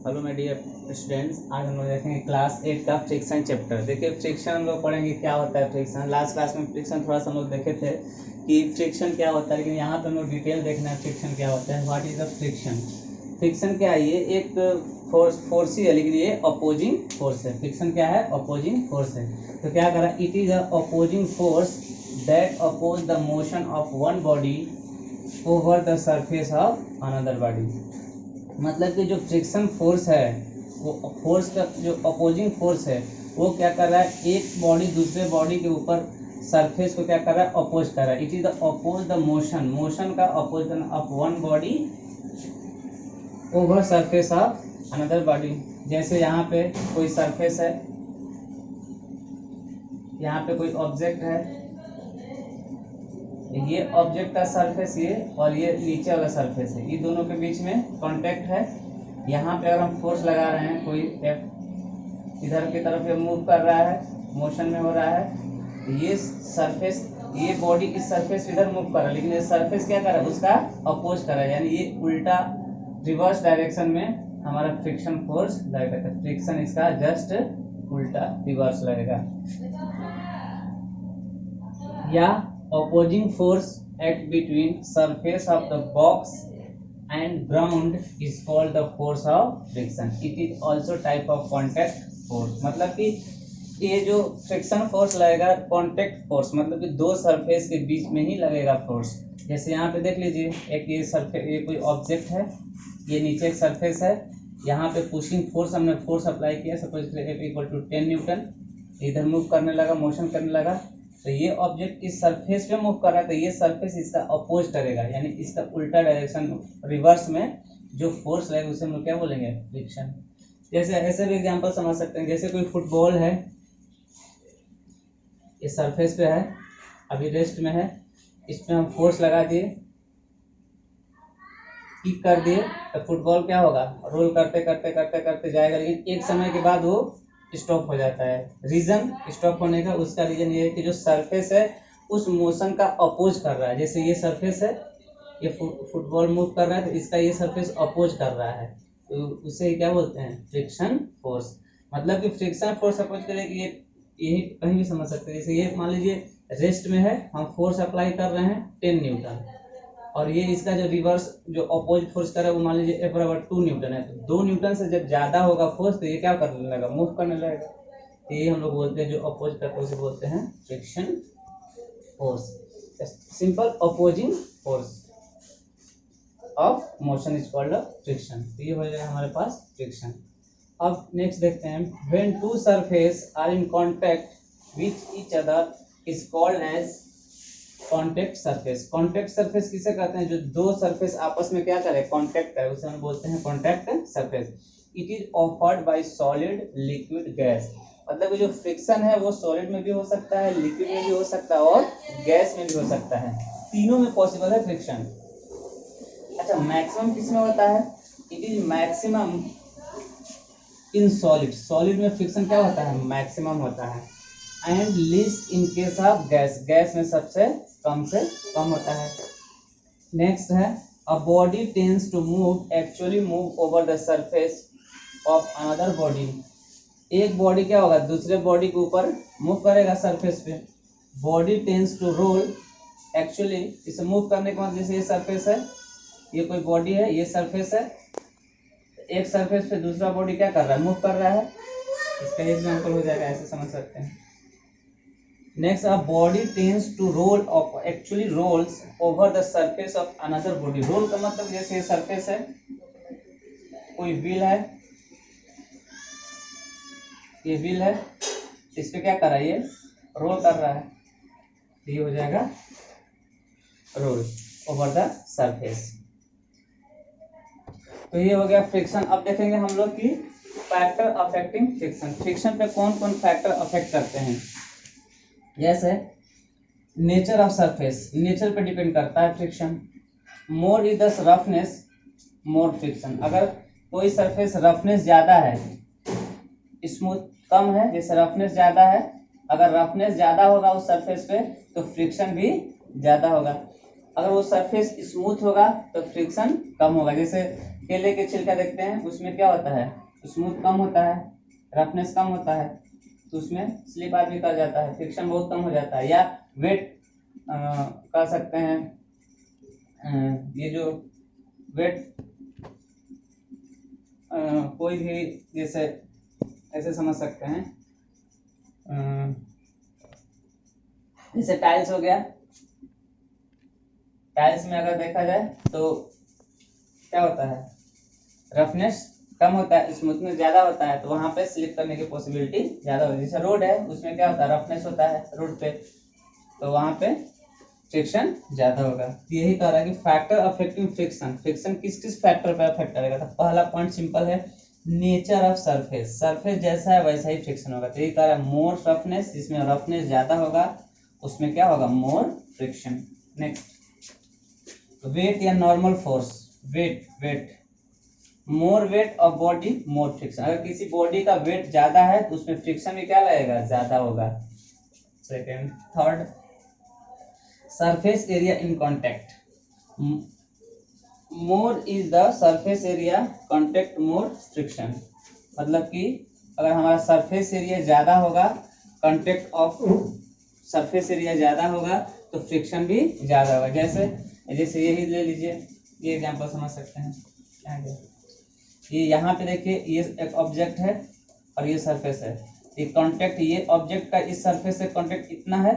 Hello my dear students, आज हम लोग देखेंगे क्लास 8 का फ्रिक्शन चैप्टर। देखिए फ्रिक्शन हम लोग पढ़ेंगे क्या होता है फ्रिक्शन। लास्ट क्लास में फ्रिक्शन थोड़ा सा हम लोग देखे थे कि फ्रिक्शन क्या होता है, लेकिन यहाँ पे हम लोग डिटेल देखना है फ्रिक्शन क्या होता है। What is the friction. Friction क्या है, ये एक फोर्स ही है, लेकिन ये अपोजिंग फोर्स है। फ्रिक्शन क्या है, अपोजिंग फोर्स है। तो क्या करा, it is a opposing force that oppose the motion of one body over the surface of another body. मतलब कि जो फ्रिक्शन फोर्स है, वो फोर्स का जो अपोजिंग फोर्स है वो क्या कर रहा है, एक बॉडी दूसरे बॉडी के ऊपर सरफेस को क्या कर रहा है, अपोज कर रहा है। It is the oppose the motion का oppose of one body over surface of another body. जैसे यहाँ पे कोई सरफेस है, यहाँ पे कोई ऑब्जेक्ट है, ये ऑब्जेक्ट का सरफेस ये और ये नीचे वाला सरफेस है, ये दोनों के बीच में कांटेक्ट है। यहाँ पे अगर हम फोर्स लगा रहे हैं, कोई इधर की तरफ ये मूव कर रहा है, मोशन में हो रहा है, ये सरफेस, ये बॉडी इस सरफेस इधर मूव कर रहा है, लेकिन ये सरफेस क्या कर रहा है, उसका अपोज कर रहा है, यानी ये उल्टा रिवर्स डायरेक्शन में हमारा फ्रिक्शन फोर्स लगेगा। फ्रिक्शन इसका जस्ट उल्टा रिवर्स लगेगा। या opposing force act between surface of the box and ground is called the force of friction. It is also type of contact force. मतलब कि ये जो फ्रिक्शन फोर्स लगेगा, कॉन्टेक्ट फोर्स मतलब कि दो सरफेस के बीच में ही लगेगा फोर्स। जैसे यहाँ पे देख लीजिए, एक ये सरफेस, ये कोई ऑब्जेक्ट है, ये नीचे एक सरफेस है, यहाँ पे पुशिंग फोर्स हमने फोर्स अप्लाई किया, सपोज इक्वल टू 10 न्यूटन, इधर मूव करने लगा, मोशन करने लगा, तो ये ऑब्जेक्ट इस सरफेस पे मूव कर रहा है, तो ये सरफेस इसका अपोज करेगा, यानी इसका उल्टा डायरेक्शन रिवर्स में जो फोर्स लगेगा उसे हम लोग क्या बोलेंगे, फ्रिक्शन। जैसे ऐसे भी एग्जांपल समझ सकते हैं, जैसे कोई फुटबॉल है, ये सरफेस पे है, अभी रेस्ट में है, इसमें हम फोर्स लगा दिए, किक कर दिए, तो फुटबॉल क्या होगा, रोल करते करते करते करते जाएगा, लेकिन एक समय के बाद वो स्टॉप हो जाता है। रीजन स्टॉप होने का, उसका रीजन ये है कि जो सरफेस है उस मोशन का अपोज कर रहा है। जैसे ये सरफेस है, ये फुटबॉल मूव कर रहा है, तो इसका ये सरफेस अपोज कर रहा है, तो उसे क्या बोलते हैं, फ्रिक्शन फोर्स। मतलब कि फ्रिक्शन फोर्स अपोज करें कि ये यही कहीं भी समझ सकते हैं। जैसे ये मान लीजिए रेस्ट में है, हम फोर्स अप्लाई कर रहे हैं 10 न्यूटन, और ये इसका जो रिवर्स जो अपोजिट फोर्स कर रहा है वो मान लीजिए F बराबर 2 न्यूटन है, तो 2 न्यूटन से जब ज्यादा होगा फोर्स, तो ये क्या करने लगेगा, मूव करने लगेगा। तो ये हम लोग बोलते हैं जो अपोज करते हैं उसे बोलते हैं friction force. Simple opposing force of motion is called friction. तो ये हो जाएगा हमारे पास फ्रिक्शन। अब नेक्स्ट देखते हैं, when two surface are in contact with each other is called as contact surface. Contact surface किसे कहते हैं, जो दो सरफेस आपस में क्या करे, कॉन्टेक्ट करे, उसे हम बोलते हैं contact surface. It is offered by solid, liquid, gas. मतलब जो फ्रिक्शन है वो सॉलिड में भी हो सकता है, लिक्विड में भी हो सकता है और गैस में भी हो सकता है, तीनों में पॉसिबल है फ्रिक्शन। अच्छा, मैक्सिमम किस में होता है, it is maximum in solid. Solid में फ्रिक्शन क्या होता है, मैक्सिमम होता है। And least in case of gas, gas में सबसे कम होता है। नेक्स्ट है, a body tends to move, actually move over the surface of another body. एक बॉडी क्या होगा, दूसरे बॉडी के ऊपर मूव करेगा सरफेस पे। Body tends to roll, actually इसे मूव करने के बाद, जैसे ये सरफेस है, ये कोई बॉडी है, ये सरफेस है, एक सरफेस पे दूसरा बॉडी क्या कर रहा है, मूव कर रहा है। इसका एग्जाम्पल हो जाएगा, ऐसे समझ सकते हैं। Next, a body tends to roll of actually rolls over the surface of another body. Roll का मतलब जैसे ये surface है, कोई व्हील है, ये व्हील है, इस पे क्या कर रहा है, ये रोल कर रहा है, तो ये हो जाएगा रोल ओवर द सरफेस। तो ये हो गया फ्रिक्शन। अब देखेंगे हम लोग कि फैक्टर अफेक्टिंग फ्रिक्शन। फ्रिक्शन पे कौन कौन फैक्टर अफेक्ट करते हैं। यस है, नेचर ऑफ सरफेस, नेचर पे डिपेंड करता है friction. More is the roughness, more friction. अगर कोई सरफेस रफनेस ज़्यादा है, स्मूथ कम है, जैसे रफनेस ज़्यादा है, अगर रफनेस ज़्यादा होगा उस सरफेस पे तो फ्रिक्शन भी ज़्यादा होगा। अगर वो सरफेस स्मूथ होगा तो फ्रिक्शन कम होगा। जैसे केले के छिलका देखते हैं, उसमें क्या होता है, स्मूथ कम होता है, रफनेस कम होता है, तो उसमें स्लिप आदमी कर जाता है, फ्रिक्शन बहुत कम हो जाता है। या वेट कर सकते हैं, ये जो वेट कोई भी जैसे ऐसे समझ सकते हैं, जैसे टाइल्स हो गया, टाइल्स में अगर देखा जाए तो क्या होता है, रफनेस कम होता है, स्मूथनेस ज्यादा होता है, तो वहां पे स्लिप करने की पॉसिबिलिटी ज्यादा होती है। जैसे रोड है, उसमें क्या होता है, रफनेस होता है रोड पे, तो वहां पे फ्रिक्शन ज्यादा होगा। यही कह रहा है कि फैक्टर अफेक्टिंग फ्रिक्शन, फ्रिक्शन किस किस फैक्टर पे अफेक्ट करेगा। तो पहला पॉइंट सिंपल है, नेचर ऑफ सरफेस, सरफेस जैसा है वैसा ही फ्रिक्शन होगा। तो यही कह रहा है मोर रफनेस, जिसमें रफनेस ज्यादा होगा उसमें क्या होगा, मोर फ्रिक्शन। नेक्स्ट, वेट या normal force, weight more weight of body more friction, अगर किसी बॉडी का वेट ज्यादा है तो उसमें फ्रिक्शन भी क्या लगेगा, ज्यादा होगा। Second, third, surface area in contact, more is the surface area contact more friction, मतलब कि अगर हमारा सरफेस एरिया ज्यादा होगा, कॉन्टेक्ट ऑफ सरफेस एरिया ज्यादा होगा तो फ्रिक्शन भी ज्यादा होगा। जैसे यही ले लीजिए, ये एग्जांपल समझ सकते हैं। ये यहाँ पे देखिए, ये एक ऑब्जेक्ट है और ये सरफेस है, ये कांटेक्ट, ये ऑब्जेक्ट का इस सरफेस से कांटेक्ट इतना है,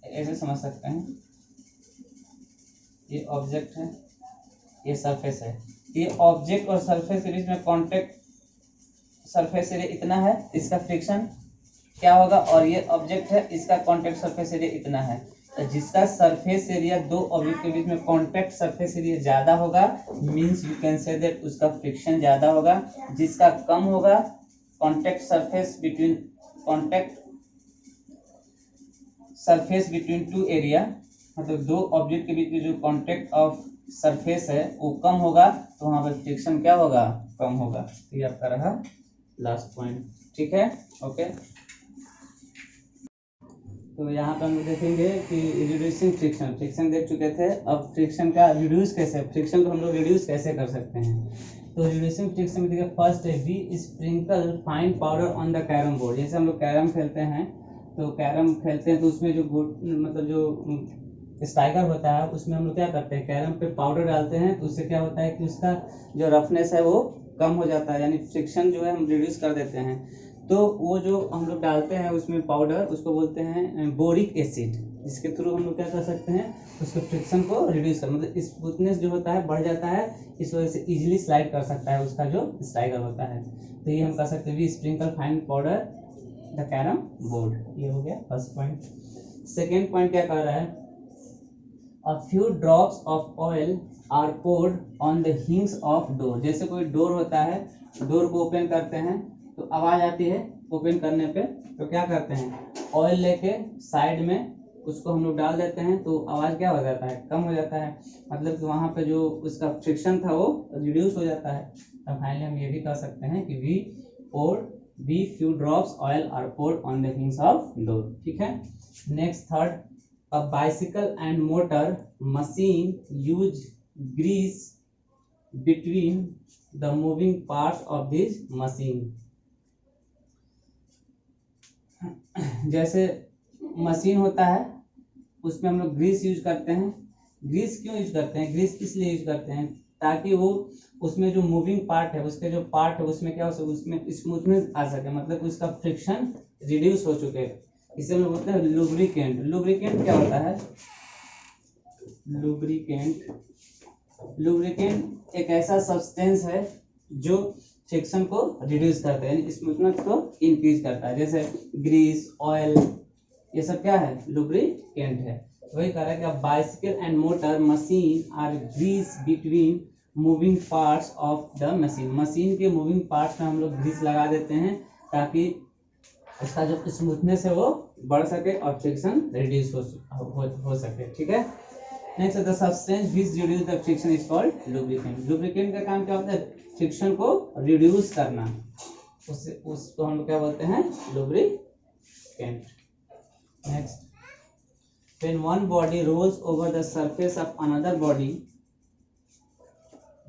ऐसे समझ सकते हैं। ये ऑब्जेक्ट है, ये सरफेस है, ये ऑब्जेक्ट और सरफेस के बीच में कांटेक्ट सरफेस एरिया इतना है, इसका फ्रिक्शन क्या होगा, और ये ऑब्जेक्ट है, इसका कांटेक्ट सरफेस एरिया इतना है। तो जिसका सरफेस एरिया दो ऑब्जेक्ट के बीच में कांटेक्ट सरफेस एरिया ज्यादा होगा, means you can say that उसका फ्रिक्शन ज्यादा होगा। जिसका कम होगा, contact surface between two area, मतलब दो ऑब्जेक्ट के बीच में जो कांटेक्ट ऑफ सरफेस है वो कम होगा, तो वहां पर फ्रिक्शन क्या होगा, कम होगा। ये आपका रहा लास्ट पॉइंट, ठीक है, ओके। तो यहाँ पर हम देखेंगे कि रिड्यूसिंग फ्रिक्शन, फ्रिक्शन देख चुके थे, अब फ्रिक्शन का रिड्यूस कैसे, फ्रिक्शन को हम लोग रिड्यूस कैसे कर सकते हैं। तो रिड्यूसिंग फ्रिक्शन में देखिए, फर्स्ट है we sprinkle fine powder on the carrom board. जैसे हम लोग कैरम खेलते हैं, तो कैरम खेलते हैं तो उसमें जो मतलब जो स्ट्राइकर होता है, उसमें हम लोग क्या करते हैं, कैरम पे पाउडर डालते हैं, तो उससे क्या होता है कि उसका जो रफनेस है वो कम हो जाता है, यानी फ्रिक्शन जो है हम रिड्यूस कर देते हैं। तो वो जो हम लोग डालते हैं उसमें पाउडर, उसको बोलते हैं बोरिक एसिड, जिसके थ्रू हम लोग क्या कर सकते हैं, उसके फ्रिक्शन को रिड्यूस कर, मतलब स्मूथनेस जो होता है बढ़ जाता है, इस वजह से इजीली स्लाइड कर सकता है उसका जो स्ट्राइकर होता है। तो ये हम कर सकते हैं, we sprinkle fine powder the carrom board. ये हो गया फर्स्ट पॉइंट। सेकेंड पॉइंट क्या कह रहा है, a few drops of oil are poured on the hinges of door. जैसे कोई डोर होता है, डोर को ओपन करते हैं तो आवाज आती है ओपन करने पे, तो क्या करते हैं, ऑयल लेके साइड में उसको हम लोग डाल देते हैं, तो आवाज क्या हो जाता है, कम हो जाता है, मतलब कि वहां पे जो उसका फ्रिक्शन था वो रिड्यूस हो जाता है। तो फाइनली हम ये भी कह सकते हैं कि we few drops oil are poured on the hinges of door, ठीक है। Next, third, a bicycle and motor machine use grease between the moving parts of this machine. जैसे मशीन होता है, उसमें हम लोग ग्रीस यूज करते हैं। ग्रीस क्यों यूज करते हैं, ग्रीस इसलिए यूज करते हैं ताकि वो उसमें जो मूविंग पार्ट है, उसके जो पार्ट है उसमें क्या हो सके, उसमें स्मूथनेस आ सके, मतलब उसका फ्रिक्शन रिड्यूस हो चुके। इसे हम लोग बोलते हैं लुब्रिकेंट। लुब्रिकेंट क्या होता है, लुब्रिकेंट एक ऐसा सब्सटेंस है जो फ्रिक्शन को रिड्यूस करता है, यानी स्मूथनेस को इंक्रीज करता है। जैसे ग्रीस, ऑयल, ये सब क्या है, लुब्रिकेंट है। वही कह रहा है कि bicycle and motor machine are grease between moving parts of the machine. Machine के मूविंग पार्ट्स में हम लोग ग्रीस लगा देते हैं ताकि उसका जो स्मूथनेस है वो बढ़ सके और फ्रिक्शन रिड्यूस हो सके, ठीक है। Next, the substance which reduce the friction is called lubricant. Lubricant का काम क्या होता है, फ्रिक्शन को रिड्यूस करना, उसको हम लोग क्या बोलते हैं, lubricant. Next, when one body rolls over the surface of another body,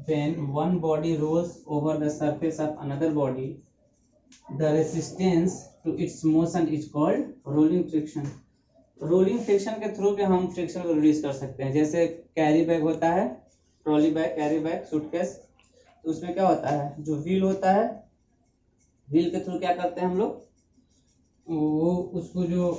when one body rolls over the surface of another body, the resistance to its motion is called rolling friction. Rolling friction के through भी हम friction को reduce कर सकते हैं। जैसे carry bag होता है, trolley bag, carry bag, suitcase, तो उसमें क्या होता है, जो व्हील होता है, व्हील के थ्रू क्या करते हैं हम लोग, वो उसको जो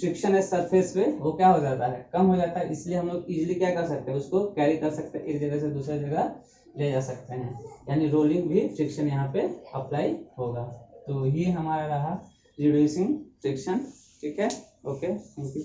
फ्रिक्शन है सरफेस पे वो क्या हो जाता है, कम हो जाता है। इसलिए हम लोग इजीली क्या कर सकते हैं, उसको कैरी कर सकते हैं, एक जगह से दूसरी जगह ले जा सकते हैं। यानी रोलिंग भी फ्रिक्शन यहाँ पे अप्लाई होगा। तो ये हमारा रहा रिड्यूसिंग फ्रिक्शन। ठीक है, ओके, थैंक यू।